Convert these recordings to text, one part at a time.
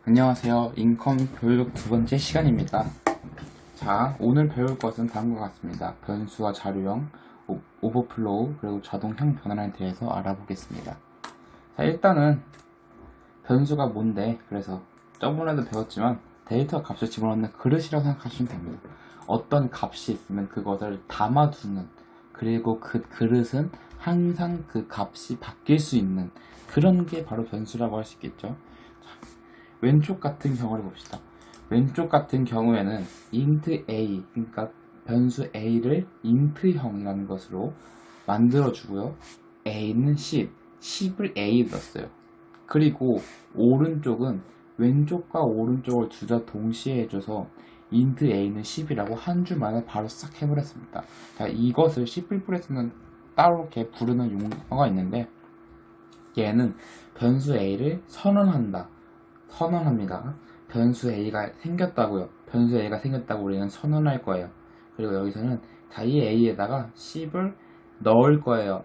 안녕하세요. 인컴 교육 두 번째 시간입니다. 자, 오늘 배울 것은 다음과 같습니다. 변수와 자료형, 오버플로우, 그리고 자동형 변환에 대해서 알아보겠습니다. 자, 일단은 변수가 뭔데, 그래서 저번에도 배웠지만 데이터 값을 집어넣는 그릇이라고 생각하시면 됩니다. 어떤 값이 있으면 그것을 담아두는, 그리고 그 그릇은 항상 그 값이 바뀔 수 있는 그런 게 바로 변수라고 할 수 있겠죠. 왼쪽 같은 경우를 봅시다. 왼쪽 같은 경우에는 int a, 그러니까 변수 a를 int형이라는 것으로 만들어주고요. a는 10을 a에 넣었어요. 그리고 오른쪽은 왼쪽과 오른쪽을 둘 다 동시에 해줘서 int a는 10이라고 한 줄 만에 바로 싹 해버렸습니다. 자, 이것을 C++에서는 따로 이렇게 부르는 용어가 있는데, 얘는 변수 a를 선언합니다. 변수 a가 생겼다고요. 변수 a가 생겼다고 우리는 선언할 거예요. 그리고 여기서는 이 a에다가 10을 넣을 거예요.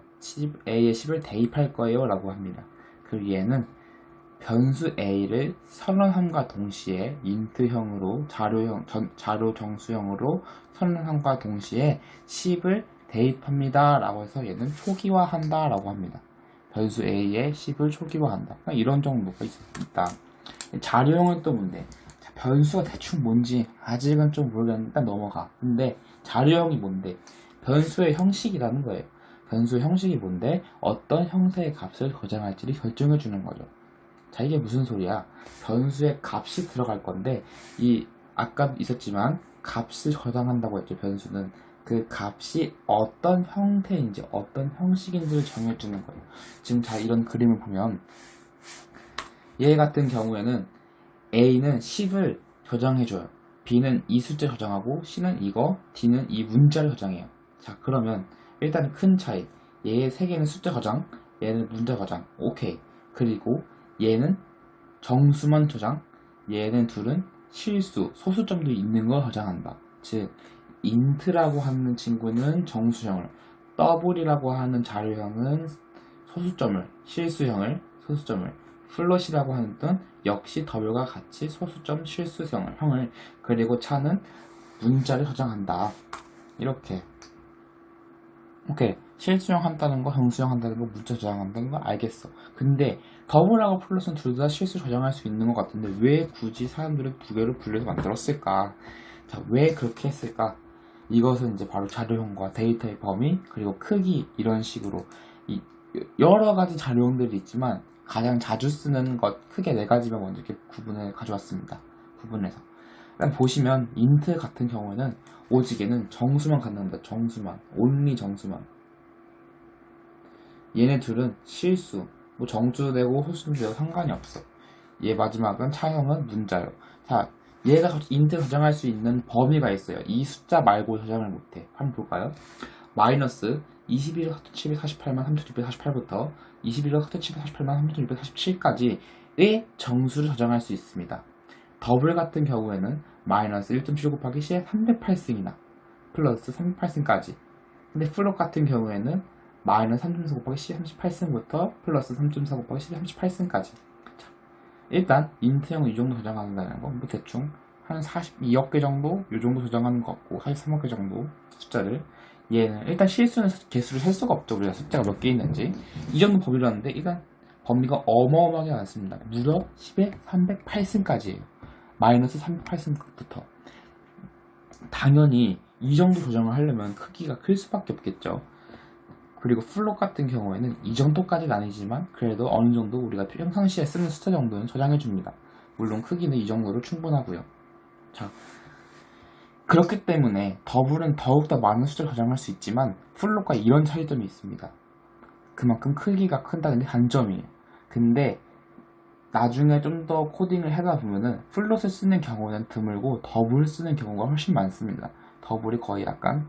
a에 10을 대입할 거예요 라고 합니다. 그리고 얘는 변수 a를 선언함과 동시에 int형으로 자료 정수형으로 선언함과 동시에 10을 대입합니다 라고 해서 얘는 초기화한다 라고 합니다. 변수 a에 10을 초기화한다. 이런 정도가 있습니다. 자료형은 또 뭔데? 자, 변수가 대충 뭔지 아직은 좀 모르겠는데 일단 넘어가. 근데 자료형이 뭔데? 변수의 형식이라는 거예요. 변수의 형식이 뭔데? 어떤 형태의 값을 저장할지를 결정해 주는 거죠. 자, 이게 무슨 소리야? 변수의 값이 들어갈 건데, 아까 있었지만 값을 저장한다고 했죠. 변수는 그 값이 어떤 형태인지 어떤 형식인지를 정해주는 거예요. 지금 자, 이런 그림을 보면 얘 같은 경우에는 A는 10을 저장해줘요. B는 이 숫자 저장하고 C는 이거, D는 이 문자를 저장해요. 자, 그러면 일단 큰 차이. 얘의 세 개는 숫자 저장, 얘는 문자 저장. 오케이. 그리고 얘는 정수만 저장, 얘는 둘은 실수, 소수점도 있는 거 저장한다. 즉, int라고 하는 친구는 정수형을, double이라고 하는 자료형은 소수점을, 실수형을, 소수점을, 플롯이라고 하는 건 역시 W가 같이 소수점 실수형을, 그리고 차는 문자를 저장한다. 이렇게. 오케이. 실수형 한다는 거, 정수형 한다는 거, 문자 저장한다는 거 알겠어. 근데 더블하고 플롯은 둘 다 실수 저장할 수 있는 것 같은데 왜 굳이 사람들은 두 개를 분리해서 만들었을까? 자, 왜 그렇게 했을까? 이것은 이제 바로 자료형과 데이터의 범위, 그리고 크기, 이런 식으로 여러 가지 자료형들이 있지만 가장 자주 쓰는 것 크게 네 가지만 먼저 이렇게 구분을 가져왔습니다. 구분해서 일단 보시면 int 같은 경우에는 오직에는 정수만 갖는다. 정수만, only 정수만. 얘네 둘은 실수, 뭐 정수도 되고 소수도 되고 상관이 없어. 얘 마지막은 차형은 문자요. 자, 얘가 int 저장할 수 있는 범위가 있어요. 이 숫자 말고 저장을 못해. 한번 볼까요? 마이너스 21억 748만 3648부터 21억 748만 3647까지의 정수를 저장할 수 있습니다. 더블 같은 경우에는 마이너스 1.7 곱하기 C에 308승이나 플러스 308승까지. 근데 플롯 같은 경우에는 마이너스 3.4 곱하기 C 38승부터 플러스 3.4 곱하기 C 38승까지. 일단 인트형은 이 정도 저장한다는 거, 뭐 대충 한 42억 개 정도, 이 정도 저장하는 것 같고 43억 개 정도 숫자를. 얘는 일단 실수는 개수를 셀 수가 없죠. 우리가 숫자가 몇 개 있는지. 이 정도 범위라는데 일단 범위가 어마어마하게 많습니다. 무려 10에 308승까지예요. 마이너스 308승부터. 당연히 이 정도 조정을 하려면 크기가 클 수밖에 없겠죠. 그리고 플롯 같은 경우에는 이 정도까지는 아니지만 그래도 어느 정도 우리가 평상시에 쓰는 숫자 정도는 저장해줍니다. 물론 크기는 이 정도로 충분하고요. 자, 그렇기 때문에 더블은 더욱더 많은 숫자를 저장할 수 있지만 플롯과 이런 차이점이 있습니다. 그만큼 크기가 큰다는 게 단점이에요. 근데 나중에 좀 더 코딩을 하다 보면은 플롯을 쓰는 경우는 드물고 더블 쓰는 경우가 훨씬 많습니다. 더블이 거의 약간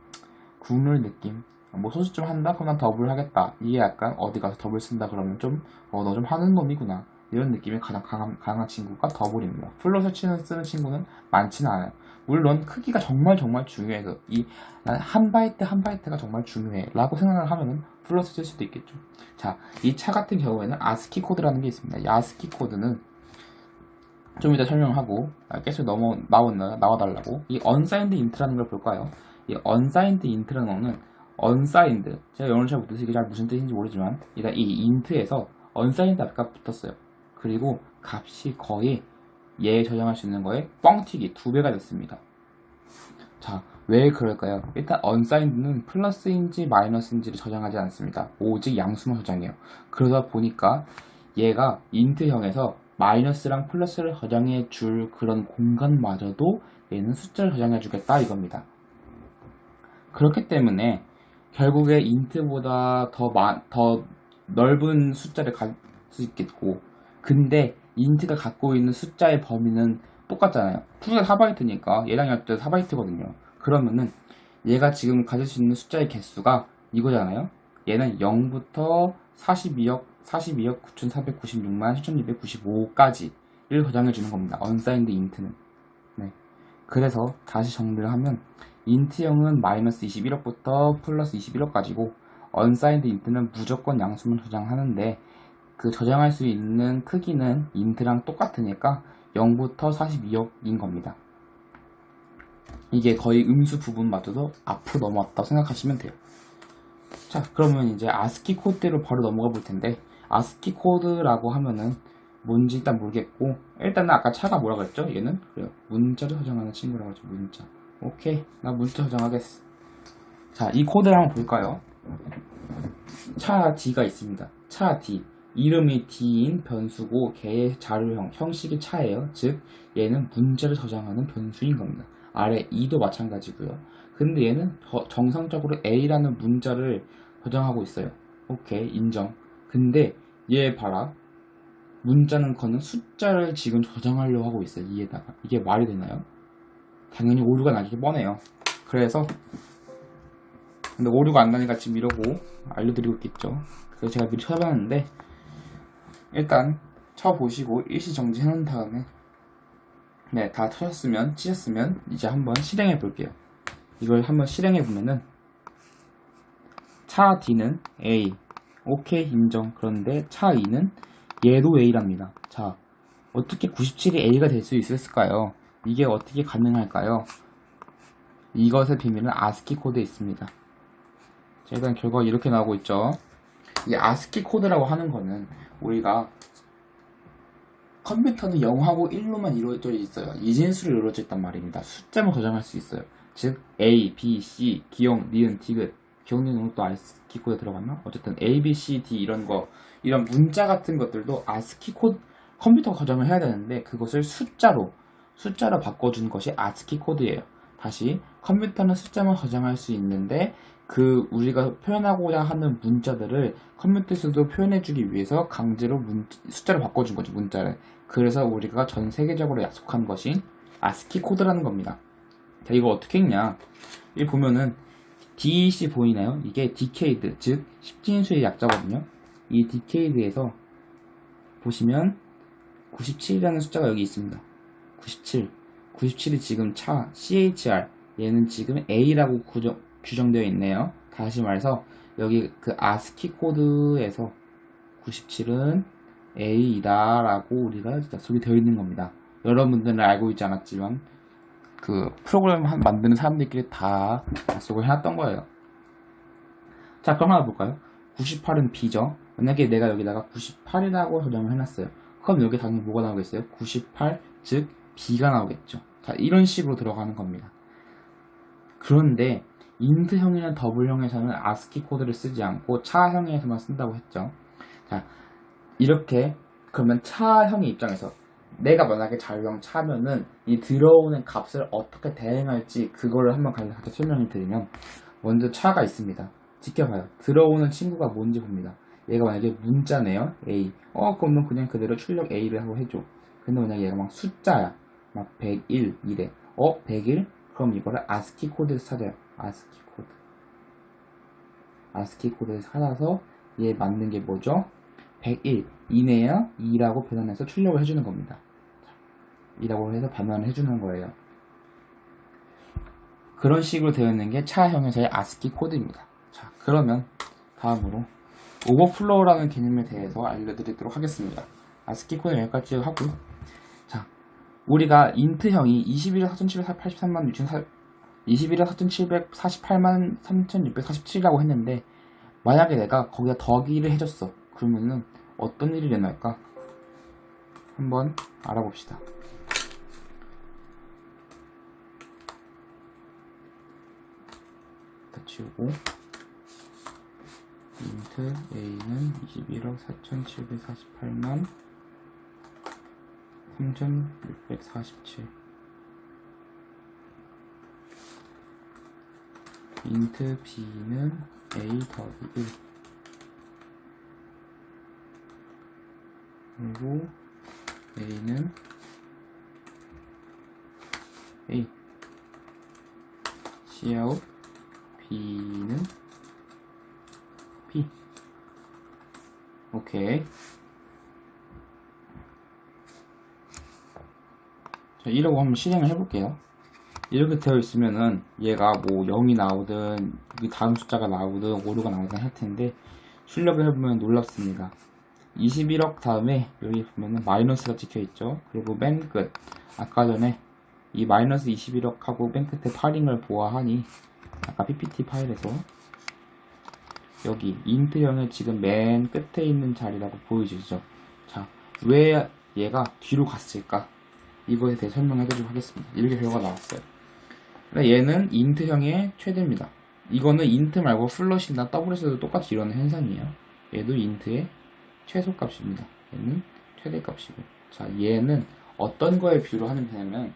국룰 느낌. 뭐 소수점 한다? 그럼 난 더블 하겠다. 이게 약간 어디 가서 더블 쓴다 그러면 좀 너 좀 하는 놈이구나. 이런 느낌이 가장 강한 친구가 더블입니다. 플롯을 쓰는 친구는 많지는 않아요. 물론 크기가 정말 중요해서 이 한 바이트 한 바이트가 정말 중요해 라고 생각을 하면은 플롯을 쓸 수도 있겠죠. 자, 이 차 같은 경우에는 아스키 코드라는 게 있습니다. 이 아스키 코드는 좀 이따 설명하고 계속 나와달라고. 이 unsigned int라는 걸 볼까요? 이 unsigned int라는 거는 unsigned, 제가 영어를 잘 못해서 이게 잘 무슨 뜻인지 모르지만 일단 이 int에서 unsigned 앞값 붙었어요. 그리고 값이 거의 얘 저장할 수 있는 거에 뻥튀기 2배가 됐습니다. 자, 왜 그럴까요? 일단 unsigned는 플러스인지 마이너스인지를 저장하지 않습니다. 오직 양수만 저장해요. 그러다 보니까 얘가 int형에서 마이너스랑 플러스를 저장해 줄 그런 공간마저도 얘는 숫자를 저장해 주겠다 이겁니다. 그렇기 때문에 결국에 int보다 더 넓은 숫자를 갈 수 있겠고, 근데 int가 갖고 있는 숫자의 범위는 똑같잖아요. 숫자 4바이트니까 얘랑 얘도 4바이트거든요. 그러면은 얘가 지금 가질 수 있는 숫자의 개수가 이거잖아요. 얘는 0부터 42억 9,496만 7,295까지를 저장해 주는 겁니다. unsigned int는. 네. 그래서 다시 정리를 하면 int형은 마이너스 21억부터 플러스 21억까지고 unsigned int는 무조건 양수만 저장하는데 그 저장할 수 있는 크기는 int랑 똑같으니까 0부터 42억인 겁니다. 이게 거의 음수 부분마저도 앞으로 넘어왔다고 생각하시면 돼요. 자, 그러면 이제 ASCII 코드로 바로 넘어가 볼 텐데, ASCII 코드라고 하면은 뭔지 일단 모르겠고, 일단은 아까 차가 뭐라 그랬죠? 얘는 그래요. 문자를 저장하는 친구라고 하죠. 문자. 오케이, 나 문자 저장하겠어. 자, 이 코드를 한번 볼까요? 차 D가 있습니다. 차 D. 이름이 D인 변수고 걔의 자료형, 형식이 차예요. 즉 얘는 문자를 저장하는 변수인 겁니다. 아래 E도 마찬가지고요. 근데 얘는 정상적으로 A라는 문자를 저장하고 있어요. 오케이, 인정. 근데 얘 봐라. 문자는 거는 숫자를 지금 저장하려고 하고 있어요. 이에다가. 이게 말이 되나요? 당연히 오류가 나기 뻔해요. 그래서 근데 오류가 안 나니까 지금 이러고 알려드리고 있겠죠. 그래서 제가 미리 쳐봤는데 일단 쳐보시고 일시정지 해놓은 다음에 네, 다 치셨으면 이제 한번 실행해 볼게요. 이걸 한번 실행해 보면은 차 D는 A, 오케이 인정. 그런데 차 E는 얘도 A랍니다. 자, 어떻게 97이 A가 될 수 있을까요? 이게 어떻게 가능할까요? 이것의 비밀은 ASCII 코드에 있습니다. 자, 일단 결과가 이렇게 나오고 있죠. 이 ASCII 코드라고 하는 거는 우리가 컴퓨터는 0하고 1로만 이루어져 있어요. 이진수로 이루어져 있단 말입니다. 숫자만 저장할 수 있어요. 즉 A, B, C, 기역, 니은, 디귿. 기역, 니은 또 ASCII 코드에 들어갔나? 어쨌든 A, B, C, D 이런 문자 같은 것들도 ASCII 코드 컴퓨터가 저장을 해야 되는데 그것을 숫자로 바꿔준 것이 ASCII 코드예요. 다시 컴퓨터는 숫자만 저장할 수 있는데 그 우리가 표현하고자 하는 문자들을 컴퓨터에서도 표현해주기 위해서 강제로 숫자로 바꿔준 거죠, 문자를. 그래서 우리가 전 세계적으로 약속한 것이 ASCII 코드라는 겁니다. 자, 이거 어떻게 했냐? 여기 보면은 DEC 보이나요? 이게 decade, 즉 10진수의 약자거든요. 이 decade에서 보시면 97이라는 숫자가 여기 있습니다. 97이 지금 차 CHR, 얘는 지금 A라고 규정되어 있네요. 다시 말해서 여기 그 ASCII 코드에서 97은 A이다 라고 우리가 약속이 되어 있는 겁니다. 여러분들은 알고 있지 않았지만 그 프로그램 만드는 사람들끼리 다 약속을 해놨던 거예요. 자, 그럼 하나 볼까요? 98은 B죠. 만약에 내가 여기다가 98이라고 저장을 해놨어요. 그럼 여기 당연히 뭐가 나오겠어요? 98, 즉 B가 나오겠죠. 자, 이런 식으로 들어가는 겁니다. 그런데 int형이나 더블형에서는 ASCII 코드를 쓰지 않고 차형에서만 쓴다고 했죠. 자, 이렇게 그러면 차형의 입장에서 내가 만약에 자유형 차면은 이 들어오는 값을 어떻게 대응할지 그거를 한번 간략하게 설명을 드리면, 먼저 차가 있습니다. 지켜봐요. 들어오는 친구가 뭔지 봅니다. 얘가 만약에 문자네요. A. 그러면 그냥 그대로 출력 A를 하고 해줘. 근데 만약에 얘가 막 숫자야. 막 101 이래. 101? 그럼 이거를 ASCII 코드에서 찾아요. ASCII 코드에서 찾아서 얘 맞는 게 뭐죠? 101 이네요. 2라고 변환해서 출력을 해주는 겁니다. 2라고 해서 변환을 해주는 거예요. 그런 식으로 되어 있는 게 차형에서의 ASCII 코드입니다. 자, 그러면 다음으로 오버플로우라는 개념에 대해서 알려드리도록 하겠습니다. ASCII 코드는 여기까지 하고, 자, 우리가 인트형이 21억 4,783만 21억 4,748만 3,647이라고 했는데 만약에 내가 거기다 더하기를 해줬어. 그러면은 어떤 일이 일어날까? 한번 알아봅시다. 다 치우고 인트 A는 21억 4,748만 3,647 인트 B는 A 더하기 1 그리고 A는 A Cout B는 B. 오케이. 자, 이러고 한번 실행을 해볼게요. 이렇게 되어 있으면은 얘가 뭐 0이 나오든 다음 숫자가 나오든 오류가 나오든 할 텐데 출력을 해보면 놀랍습니다. 21억 다음에 여기 보면은 마이너스가 찍혀 있죠. 그리고 맨 끝 아까 전에 이 마이너스 21억하고 맨 끝에 파링을 보아하니 아까 PPT 파일에서 여기 인트형의 지금 맨 끝에 있는 자리라고 보여지죠. 자, 왜 얘가 뒤로 갔을까? 이거에 대해 설명해 드리도록 하겠습니다. 이렇게 결과가 나왔어요. 얘는 인트형의 최대입니다. 이거는 인트 말고 플롯이나 더블에서도 똑같이 일어나는 현상이에요. 얘도 인트의 최소값입니다. 얘는 최대값이고. 자, 얘는 어떤 거에 비유로 하면 되냐면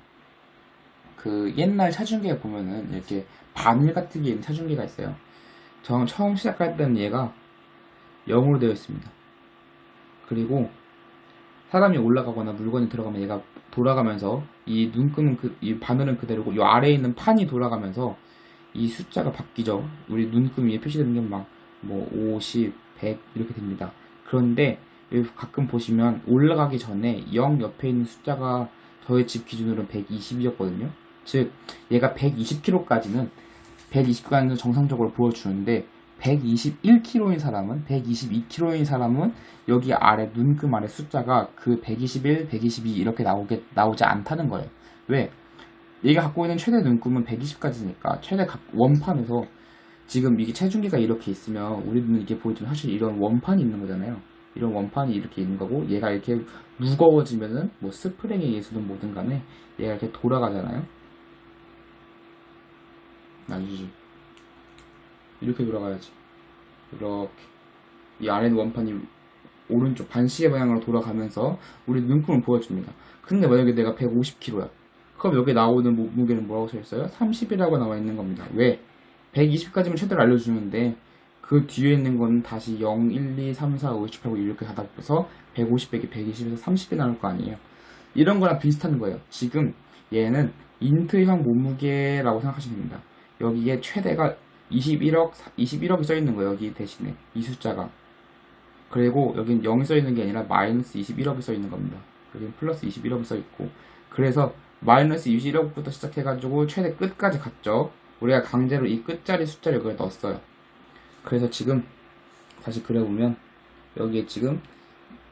그 옛날 차중계에 보면은 이렇게 바늘 같은 게 있는 차중계가 있어요. 처음 시작할 때는 얘가 0으로 되어 있습니다. 그리고 사람이 올라가거나 물건이 들어가면 얘가 돌아가면서 이 눈금은 이 바늘은 그대로고 이 아래에 있는 판이 돌아가면서 이 숫자가 바뀌죠. 우리 눈금 위에 표시되는 게 막 뭐 50, 100 이렇게 됩니다. 그런데 여기 가끔 보시면 올라가기 전에 0 옆에 있는 숫자가 저의 집 기준으로는 120이었거든요. 즉 얘가 120kg까지는 120까지는 정상적으로 보여주는데 121kg인 사람은 122kg인 사람은 여기 아래 눈금 아래 숫자가 그 121, 122 이렇게 나오지 않다는 거예요. 왜? 얘가 갖고 있는 최대 눈금은 120까지니까 최대 원판에서 지금 이게 체중계가 이렇게 있으면 우리 눈은 이게 보이지만 사실 이런 원판이 있는 거잖아요. 이런 원판이 이렇게 있는 거고 얘가 이렇게 무거워지면은 뭐 스프링에 의해서든 뭐든 간에 얘가 이렇게 돌아가잖아요. 아니지. 이렇게 돌아가야지. 이렇게 이 아래 원판이 오른쪽 반시계 방향으로 돌아가면서 우리 눈금을 보여줍니다. 근데 만약에 내가 150kg야. 그럼 여기 나오는 몸무게는 뭐라고 써있어요? 30이라고 나와 있는 겁니다. 왜? 120까지만 최대로 알려주는데 그 뒤에 있는 건 다시 0, 1, 2, 3, 4, 5, 6, 8, 9 이렇게 가다 보서 150 빼기 120에서 30이 나올 거 아니에요. 이런 거랑 비슷한 거예요. 지금 얘는 인트형 몸무게라고 생각하시면 됩니다. 여기에 최대가 21억이 써있는 거예요. 여기 대신에 이 숫자가. 그리고 여긴 0이 써있는 게 아니라 마이너스 21억이 써있는 겁니다. 여긴 플러스 21억이 써있고 그래서 마이너스 21억부터 시작해가지고 최대 끝까지 갔죠. 우리가 강제로 이 끝자리 숫자를 여기에 넣었어요. 그래서 지금 다시 그려보면 여기에 지금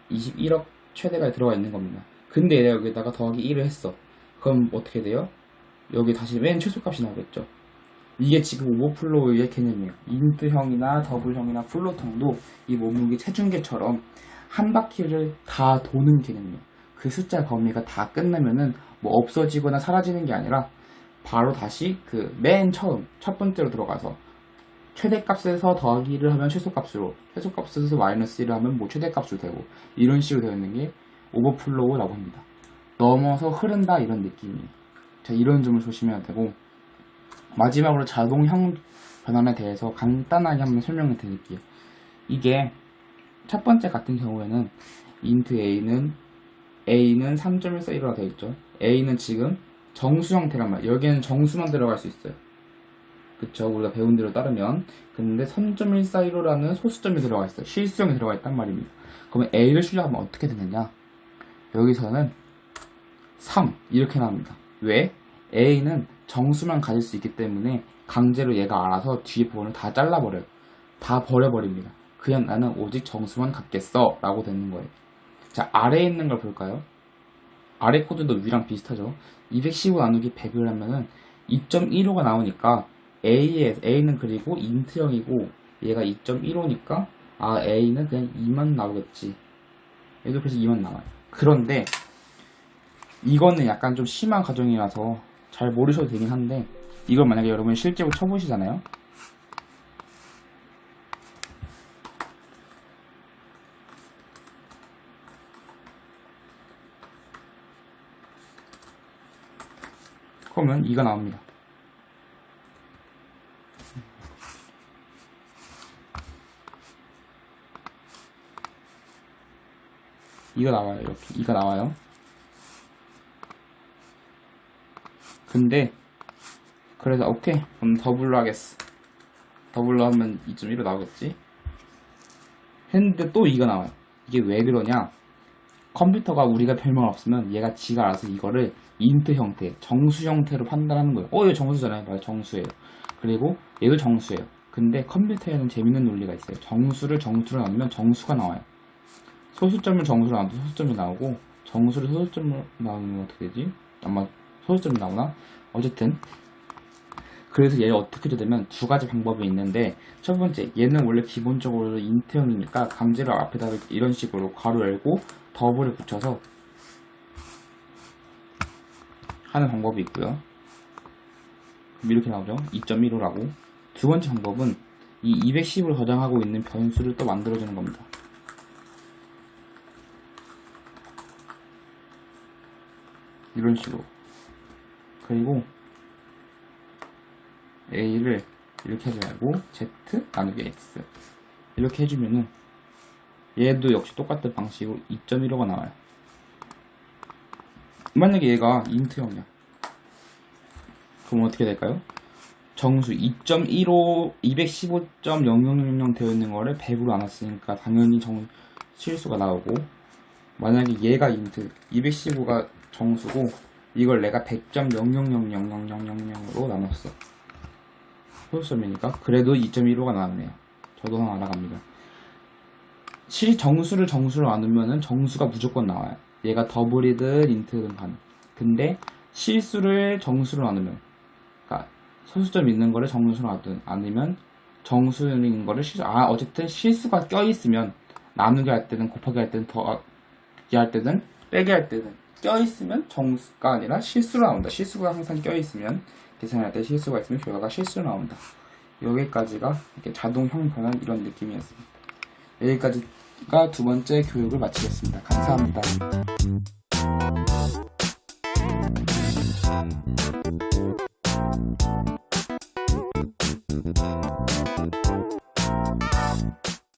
21억 최대가 들어가 있는 겁니다. 근데 내가 여기다가 더하기 1을 했어. 그럼 어떻게 돼요? 여기 다시 맨 최소값이 나오겠죠. 이게 지금 오버플로우의 개념이에요. 인트형이나 더블형이나 플롯형도 이 몸무게 체중계처럼 한 바퀴를 다 도는 개념이에요. 그 숫자 범위가 다 끝나면은 뭐 없어지거나 사라지는 게 아니라 바로 다시 그 맨 처음 첫 번째로 들어가서 최대값에서 더하기를 하면 최소값으로, 최소값에서 마이너스 1을 하면 뭐 최대값으로 되고 이런 식으로 되어 있는 게 오버플로우라고 합니다. 넘어서 흐른다 이런 느낌이에요. 자, 이런 점을 조심해야 되고 마지막으로 자동형 변환에 대해서 간단하게 한번 설명을 드릴게요. 이게 첫 번째 같은 경우에는 int A는 3.1415가 되어 있죠. A는 지금 정수 형태란 말이에요. 여기에는 정수만 들어갈 수 있어요. 그쵸? 우리가 배운 대로 따르면. 근데 3.1415라는 소수점이 들어가 있어요. 실수형이 들어가 있단 말입니다. 그러면 A를 출력하면 어떻게 되느냐? 여기서는 3 이렇게 나옵니다. 왜? A는 정수만 가질 수 있기 때문에 강제로 얘가 알아서 뒤에 부분을 다 잘라버려요. 다 버려버립니다. 그냥 나는 오직 정수만 갖겠어 라고 되는 거예요. 자, 아래에 있는 걸 볼까요? 아래 코드도 위랑 비슷하죠. 215 나누기 100을 하면은 2.15가 나오니까 A는 그리고 인트형이고 얘가 2.15니까 A는 그냥 2만 나오겠지. 얘도 그래서 2만 나와요. 그런데 이거는 약간 좀 심한 가정이라서 잘 모르셔도 되긴 한데, 이걸 만약에 여러분이 실제로 쳐보시잖아요. 그러면 2가 나옵니다. 이가 나와요. 이렇게 2가 나와요. 근데 그래서 오케이, 그럼 더블로 하겠어. 더블로 하면 2.15 나오겠지. 했는데 또 2가 나와요. 이게 왜 그러냐? 컴퓨터가 우리가 별말 없으면 얘가 지가 알아서 이거를 인트 형태, 정수 형태로 판단하는 거예요. 얘 정수잖아요. 맞아요, 정수예요. 그리고 얘도 정수예요. 근데 컴퓨터에는 재밌는 논리가 있어요. 정수를 정수로 나누면 정수가 나와요. 소수점을 정수로 나눠도 소수점이 나오고, 정수를 소수점으로 나누면 어떻게 되지? 아마 소수점이 나오나? 어쨌든 그래서 얘를 어떻게 해야 되면 두 가지 방법이 있는데, 첫 번째, 얘는 원래 기본적으로 인트형이니까 강제로 앞에다가 이런 식으로 괄호 열고 더블을 붙여서 하는 방법이 있고요. 이렇게 나오죠. 2.15라고. 두 번째 방법은 이 210을 저장하고 있는 변수를 또 만들어주는 겁니다. 이런 식으로. 그리고 A를 이렇게 하지 말고 Z 나누기 X 이렇게 해주면은 얘도 역시 똑같은 방식으로 2.15가 나와요. 만약에 얘가 인트형이야. 그럼 어떻게 될까요? 정수 2.15, 215.0000 되어 있는 거를 100으로 나눴으니까 당연히 실수가 나오고, 만약에 얘가 인트, 215가 정수고 이걸 내가 100.00000000으로 나눴어. 소수점이니까 그래도 2.15가 나왔네요. 저도 하나 알아갑니다. 정수를 정수로 나누면은 정수가 무조건 나와요. 얘가 더블이든 인트든 간. 근데 실수를 정수로 나누면, 그러니까 소수점 있는 거를 정수로 나누든 아니면 정수인 거를 어쨌든 실수가 껴있으면, 나누기 할 때는 곱하기 할 때는 더하기 할 때는 빼기 할 때는 껴있으면 정수가 아니라 실수로 나온다. 실수가 항상 껴있으면, 계산할 때 실수가 있으면 결과가 실수로 나온다. 여기까지가 이렇게 자동 형변환 이런 느낌이었습니다. 여기까지가 두 번째 교육을 마치겠습니다. 감사합니다.